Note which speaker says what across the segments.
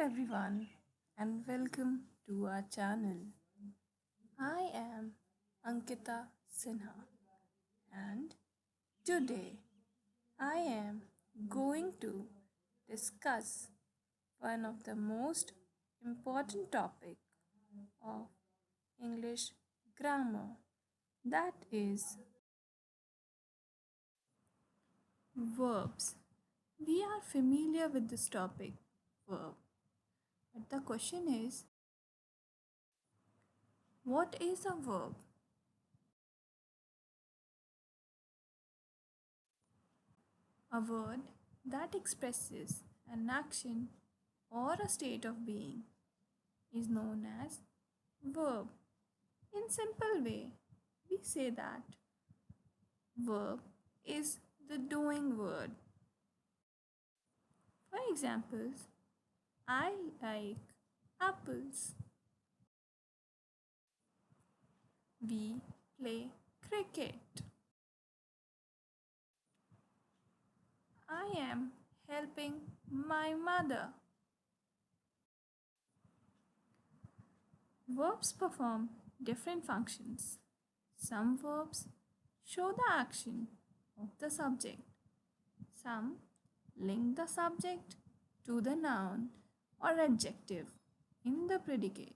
Speaker 1: everyone, and welcome to our channel. I am Ankita Sinha, and today I am going to discuss one of the most important topic of English grammar, that is verbs. We are familiar with this topic, verb. But the question is, what is a verb? A word that expresses an action or a state of being is known as verb. In simple way, we say that verb is the doing word. For examples, I like apples. We play cricket. I am helping my mother. Verbs perform different functions. Some verbs show the action of the subject. Some link the subject to the noun or adjective in the predicate.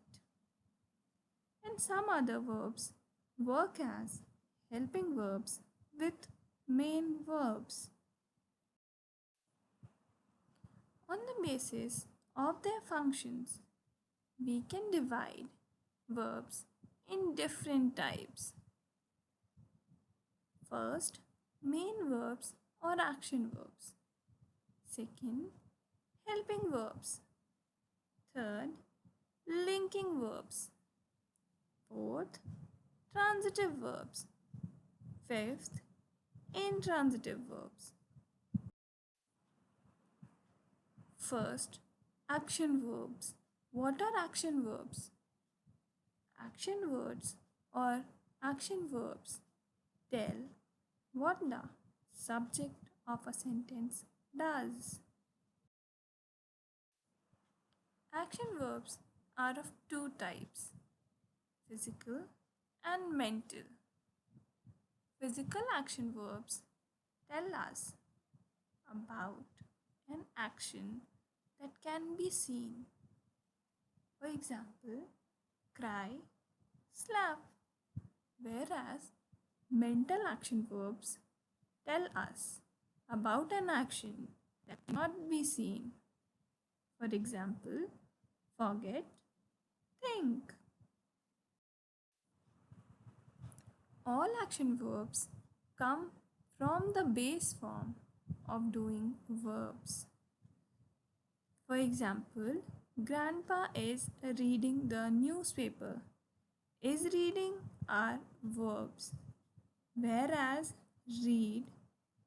Speaker 1: And some other verbs work as helping verbs with main verbs. On the basis of their functions, we can divide verbs in different types. First, main verbs or action verbs. Second, helping verbs. Third, linking verbs. Fourth, transitive verbs. Fifth, intransitive verbs. First, action verbs. What are action verbs? Action words or action verbs tell what the subject of a sentence does. Action verbs are of two types, physical and mental. Physical action verbs tell us about an action that can be seen. For example, cry, slap. Whereas mental action verbs tell us about an action that cannot be seen. For example, forget, think. All action verbs come from the base form of doing verbs. For example, Grandpa is reading the newspaper. Is reading are verbs, whereas read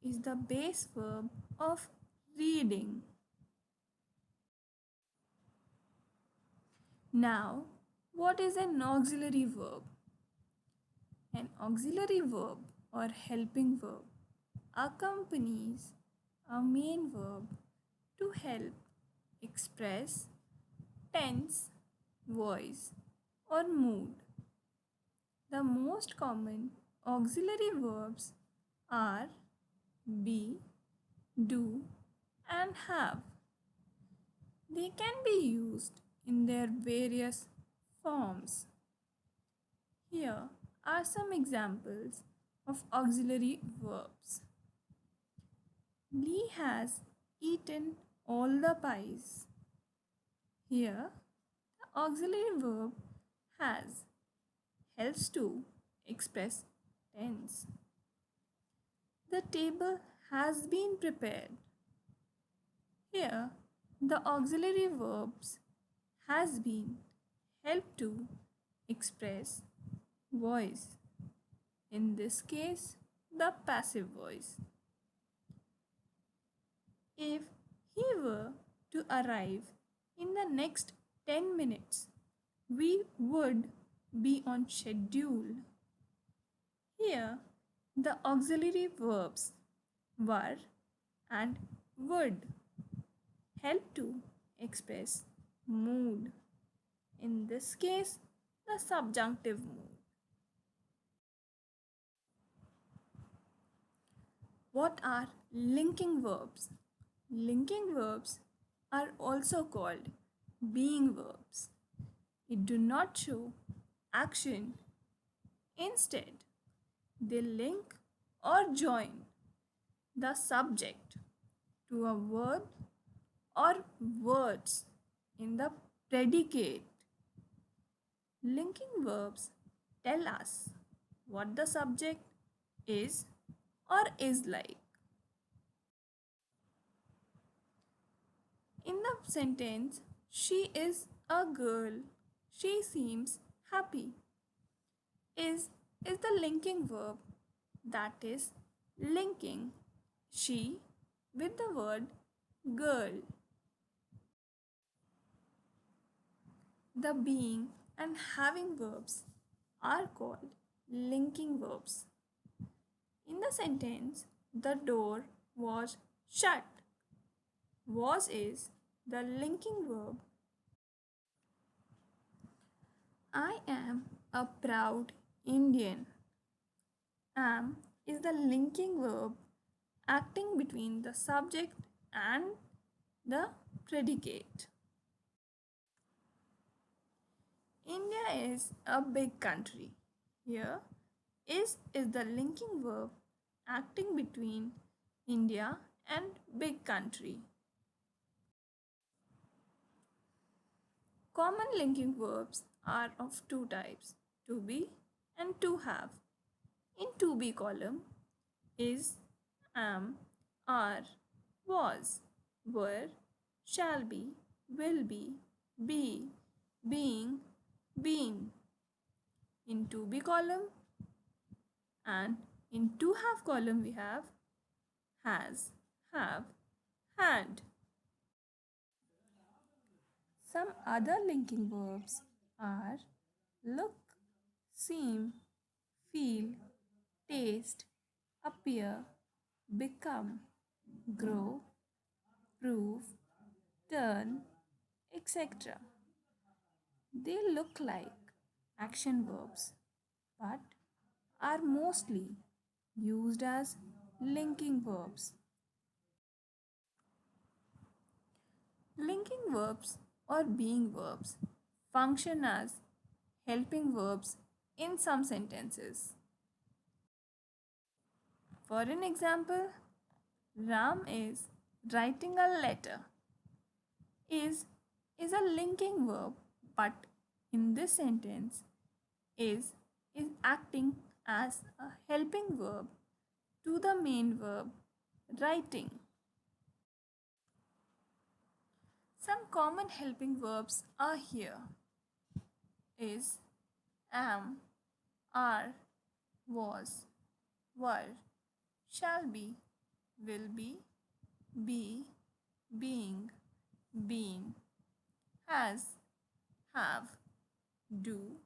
Speaker 1: is the base verb of reading. Now, what is an auxiliary verb? An auxiliary verb or helping verb accompanies a main verb to help express tense, voice, or mood. The most common auxiliary verbs are be, do, and have. They can be used in their various forms. Here are some examples of auxiliary verbs. Lee has eaten all the pies. Here, the auxiliary verb has helps to express tense. The table has been prepared. Here, the auxiliary verbs has been help to express voice. In this case, the passive voice. If he were to arrive in the next 10 minutes, we would be on schedule. Here, the auxiliary verbs were and would help to express mood. In this case, the subjunctive mood. What are linking verbs? Linking verbs are also called being verbs. It do not show action. Instead, they link or join the subject to a word or words in the predicate. Linking verbs tell us what the subject is or is like. In the sentence, she is a girl, she seems happy. Is the linking verb that is linking she with the word girl. The being and having verbs are called linking verbs. In the sentence, the door was shut. Was is the linking verb. I am a proud Indian. Am is the linking verb acting between the subject and the predicate. India is a big country. Here, is the linking verb acting between India and big country. Common linking verbs are of two types, to be and to have. In to be column, is, am, are, was, were, shall be, will be, being, been. In to be column and in to have column we have has, have, had. Some other linking verbs are look, seem, feel, taste, appear, become, grow, prove, turn, etc. They look like action verbs but are mostly used as linking verbs. Linking verbs or being verbs function as helping verbs in some sentences. For an example, Ram is writing a letter. Is a linking verb, but in this sentence, is acting as a helping verb to the main verb writing. Some common helping verbs are here: is, am, are, was, were, shall be, will be, being, been, has, have, do,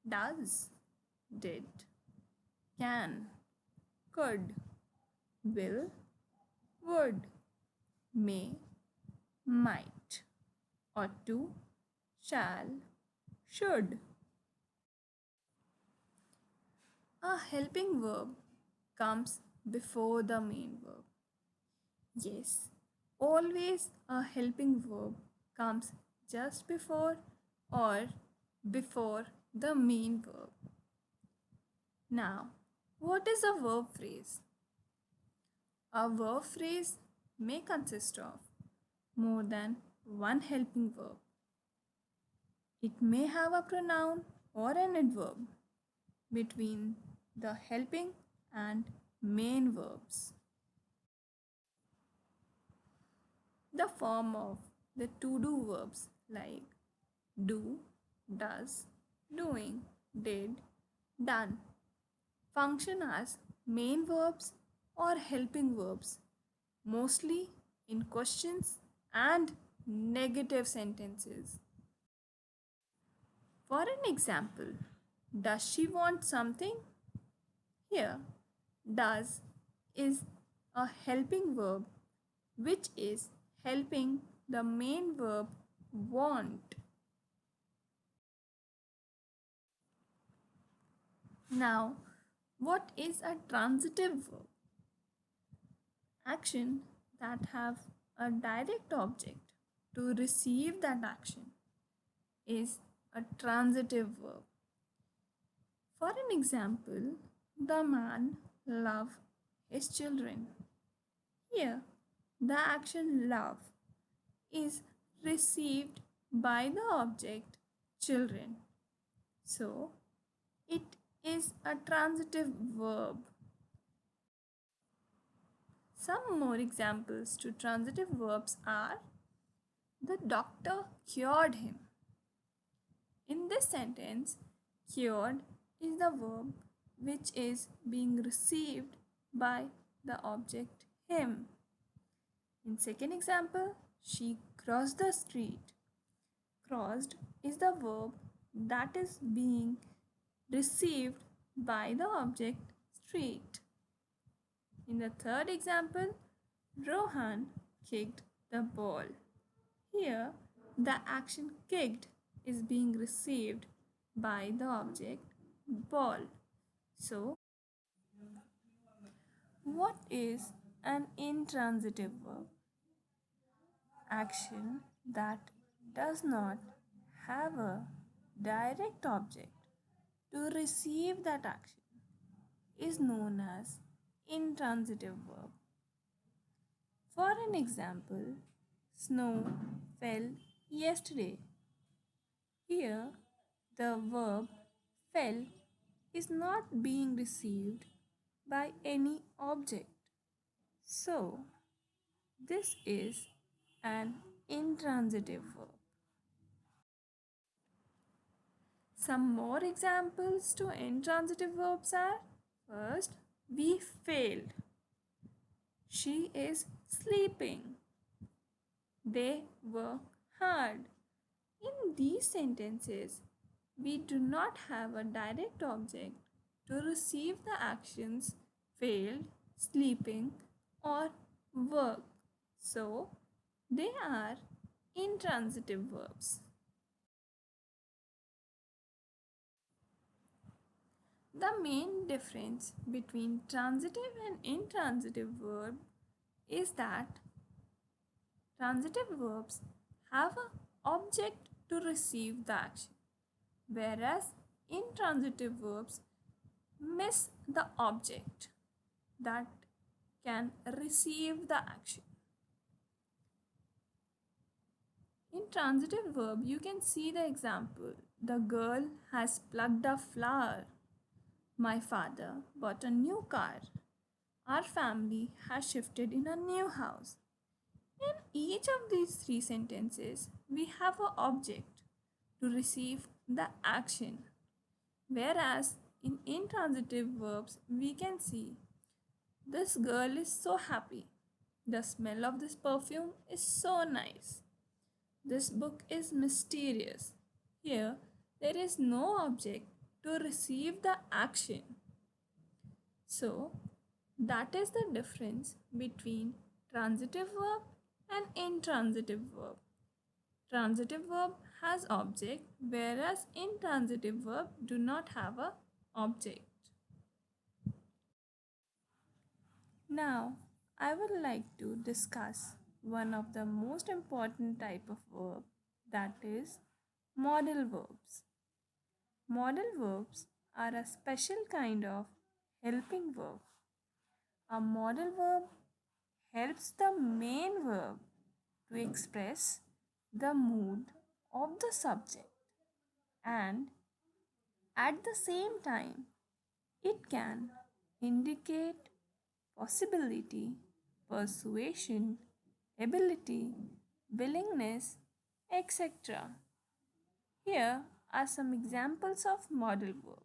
Speaker 1: does, did, can, could, will, would, may, might, ought to, shall, should. A helping verb comes before the main verb. Yes, always a helping verb comes just before or before the main verb. Now, what is a verb phrase? A verb phrase may consist of more than one helping verb. It may have a pronoun or an adverb between the helping and main verbs. The form of the to-do verbs like do, does, doing, did, done function as main verbs or helping verbs, mostly in questions and negative sentences. For an example, does she want something? Here, does is a helping verb which is helping the main verb want. Now, what is a transitive verb? Action that have a direct object to receive that action is a transitive verb. For an example, the man loved his children. Here, the action love is received by the object children. So, it is a transitive verb. Some more examples to transitive verbs are the doctor cured him. In this sentence, cured is the verb which is being received by the object him. In second example, she crossed the street. Crossed is the verb that is being received by the object street. In the third example, Rohan kicked the ball. Here, the action kicked is being received by the object ball. So, what is an intransitive verb? Action that does not have a direct object to receive that action is known as intransitive verb. For an example, snow fell yesterday. Here, the verb fell is not being received by any object. So, this is an intransitive verb. Some more examples to intransitive verbs are: first, we failed. She is sleeping. They work hard. In these sentences, we do not have a direct object to receive the actions failed, sleeping, or work. So, they are intransitive verbs. The main difference between transitive and intransitive verb is that transitive verbs have an object to receive the action, whereas intransitive verbs miss the object that can receive the action. In transitive verb, you can see the example. The girl has plucked a flower. My father bought a new car. Our family has shifted in a new house. In each of these three sentences, we have an object to receive the action. Whereas in intransitive verbs, we can see this girl is so happy. The smell of this perfume is so nice. This book is mysterious. Here, there is no object to receive the action. So, that is the difference between transitive verb and intransitive verb. Transitive verb has object, whereas intransitive verb do not have a object. Now, I would like to discuss one of the most important type of verb, that is modal verbs. Modal verbs are a special kind of helping verb. A modal verb helps the main verb to express the mood of the subject, and at the same time it can indicate possibility, persuasion, ability, willingness, etc. Here are some examples of modal verb: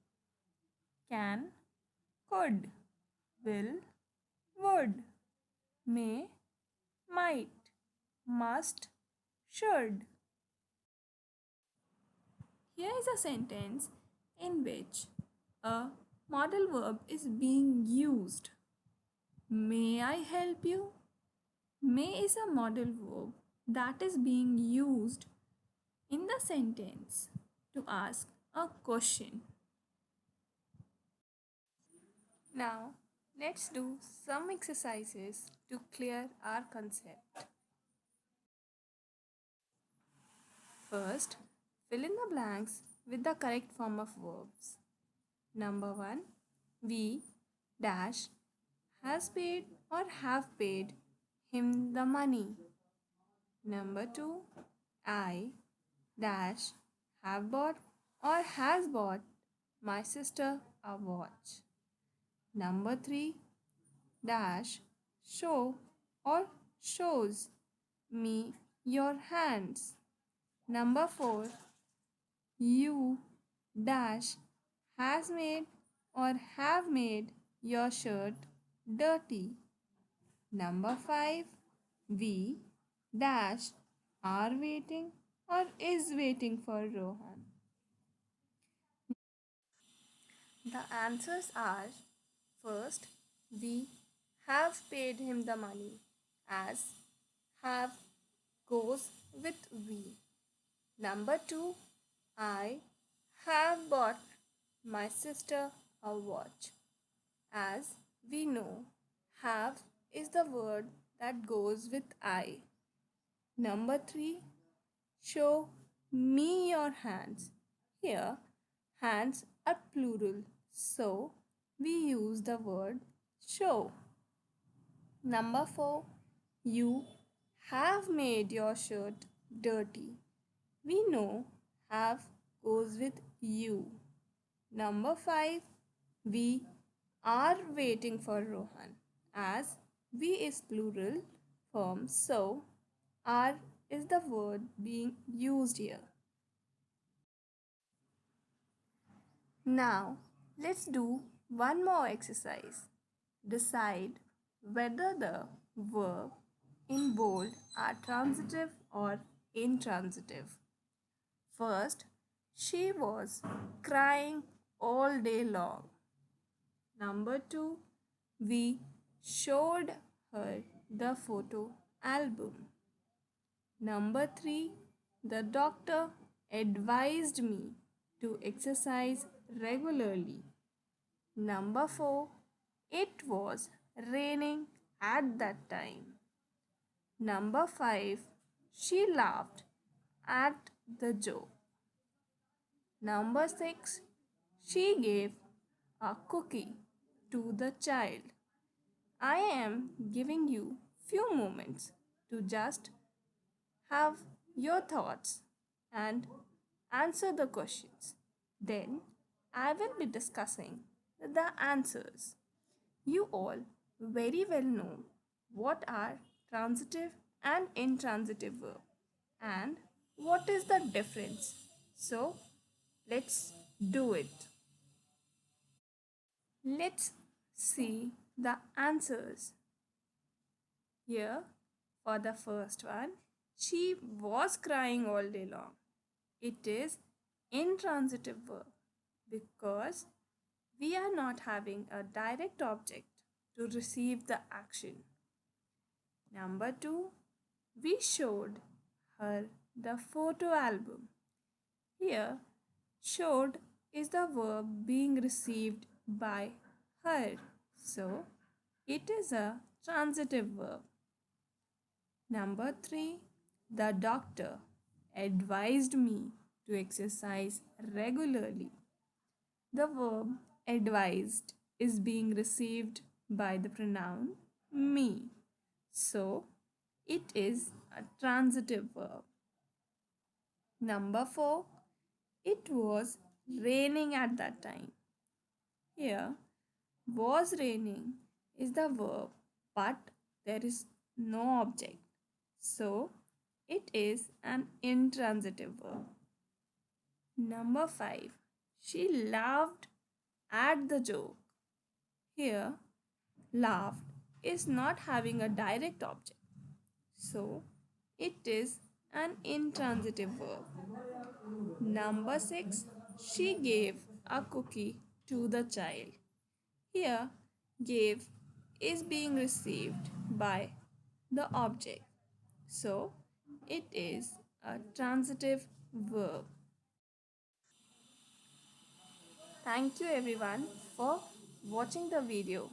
Speaker 1: can, could, will, would, may, might, must, should. Here is a sentence in which a modal verb is being used. May I help you? May is a modal verb that is being used a sentence to ask a question. Now, let's do some exercises to clear our concept. First, fill in the blanks with the correct form of verbs. Number 1, we dash has paid or have paid him the money. Number 2, I dash have bought or has bought my sister a watch. Number 3, dash show or shows me your hands. Number 4, you dash has made or have made your shirt dirty. Number 5, we dash are waiting or is waiting for Rohan. The answers are: first, we have paid him the money, as have goes with we. Number 2, I have bought my sister a watch. As we know, have is the word that goes with I. Number 3, show me your hands. Here, hands are plural, so we use the word show. Number 4, you have made your shirt dirty. We know have goes with you. Number 5, we are waiting for Rohan, as we is plural form, so are is the word being used here. Now, let's do one more exercise. Decide whether the verb in bold are transitive or intransitive. First, she was crying all day long. Number 2, we showed her the photo album. Number 3, the doctor advised me to exercise regularly. Number 4, it was raining at that time. Number 5, she laughed at the joke. Number 6, she gave a cookie to the child. I am giving you few moments to just have your thoughts and answer the questions. Then I will be discussing the answers. You all very well know what are transitive and intransitive verb and what is the difference. So let's do it. Let's see the answers. Here, for the first one, she was crying all day long. It is intransitive verb because we are not having a direct object to receive the action. Number 2, we showed her the photo album. Here, showed is the verb being received by her. So, it is a transitive verb. Number 3, the doctor advised me to exercise regularly. The verb advised is being received by the pronoun me. So, it is a transitive verb. Number 4, it was raining at that time. Here, was raining is the verb, but there is no object. So, it is an intransitive verb. Number 5, she laughed at the joke. Here, laughed is not having a direct object. So, it is an intransitive verb. Number 6, she gave a cookie to the child. Here, gave is being received by the object. So, it is a transitive verb. Thank you everyone for watching the video.